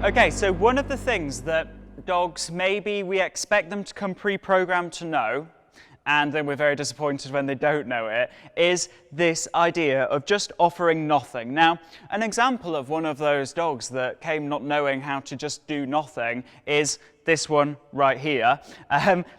Okay, so one of the things that dogs, maybe we expect them to come pre-programmed to know, and then we're very disappointed when they don't know it, is this idea of just offering nothing. Now, an example of one of those dogs that came not knowing how to just do nothing is this one right here,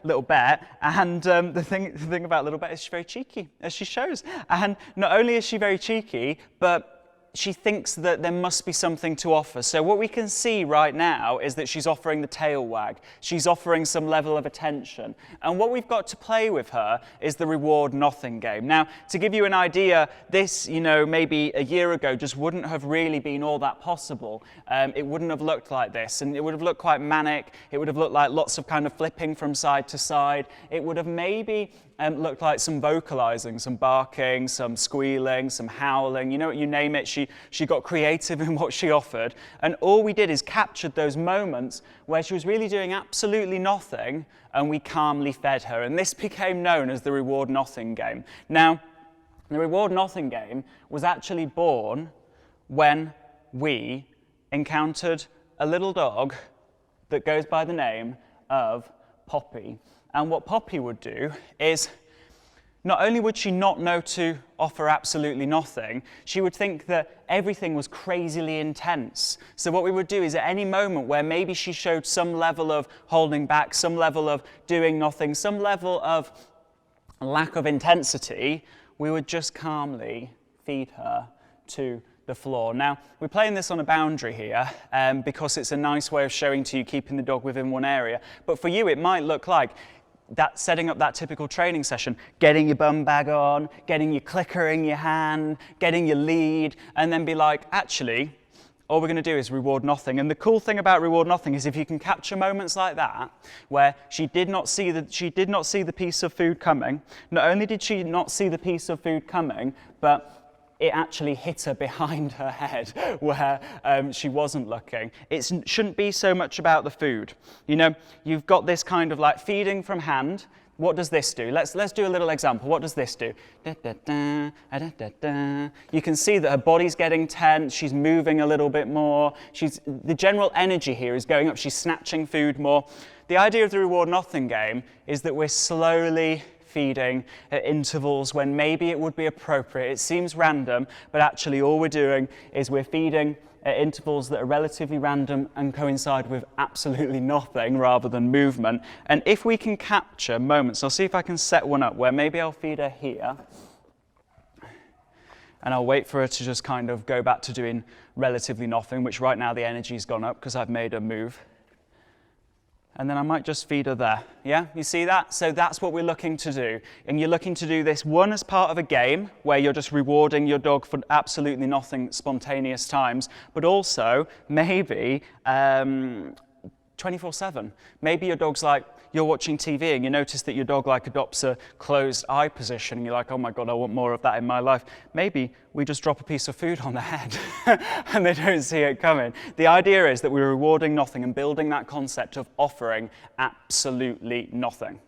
Little Bet. And the thing about Little Bet is she's very cheeky, as she shows. And not only is she very cheeky, but she thinks that there must be something to offer. So what we can see right now is that she's offering the tail wag. She's offering some level of attention. And what we've got to play with her is the reward nothing game. Now, to give you an idea, this, maybe a year ago just wouldn't have really been all that possible. It wouldn't have looked like this, and it would have looked quite manic. It would have looked like lots of kind of flipping from side to side. It would have maybe looked like some vocalizing, some barking, some squealing, some howling, you name it. She got creative in what she offered. And all we did is captured those moments where she was really doing absolutely nothing, and we calmly fed her. And this became known as the reward nothing game. Now, the reward nothing game was actually born when we encountered a little dog that goes by the name of Poppy. And what Poppy would do is, not only would she not know to offer absolutely nothing, she would think that everything was crazily intense. So what we would do is at any moment where maybe she showed some level of holding back, some level of doing nothing, some level of lack of intensity, we would just calmly feed her to the floor. Now, we're playing this on a boundary here because it's a nice way of showing to you keeping the dog within one area. But for you, it might look like that setting up that typical training session, getting your bum bag on, getting your clicker in your hand, getting your lead, and then be like, actually, all we're going to do is reward nothing. And the cool thing about reward nothing is if you can capture moments like that, where she did not see the piece of food coming. Not only did she not see the piece of food coming, but it actually hit her behind her head where she wasn't looking. It shouldn't be so much about the food. You've got this kind of like feeding from hand. What does this do? Let's do a little example. What does this do? Da, da, da, da, da, da. You can see that her body's getting tense. She's moving a little bit more. The general energy here is going up. She's snatching food more. The idea of the reward nothing game is that we're slowly feeding at intervals when maybe it would be appropriate. It seems random, but actually all we're doing is we're feeding at intervals that are relatively random and coincide with absolutely nothing rather than movement. And if we can capture moments, I'll see if I can set one up where maybe I'll feed her here, and I'll wait for her to just kind of go back to doing relatively nothing, which right now the energy's gone up because I've made her move. And then I might just feed her there. Yeah, you see that? So that's what we're looking to do. And you're looking to do this, one, as part of a game, where you're just rewarding your dog for absolutely nothing spontaneous times, but also maybe 24/7. Maybe your dog's like, you're watching TV and you notice that your dog like adopts a closed eye position and you're like, oh my God, I want more of that in my life. Maybe we just drop a piece of food on their head and they don't see it coming. The idea is that we're rewarding nothing and building that concept of offering absolutely nothing.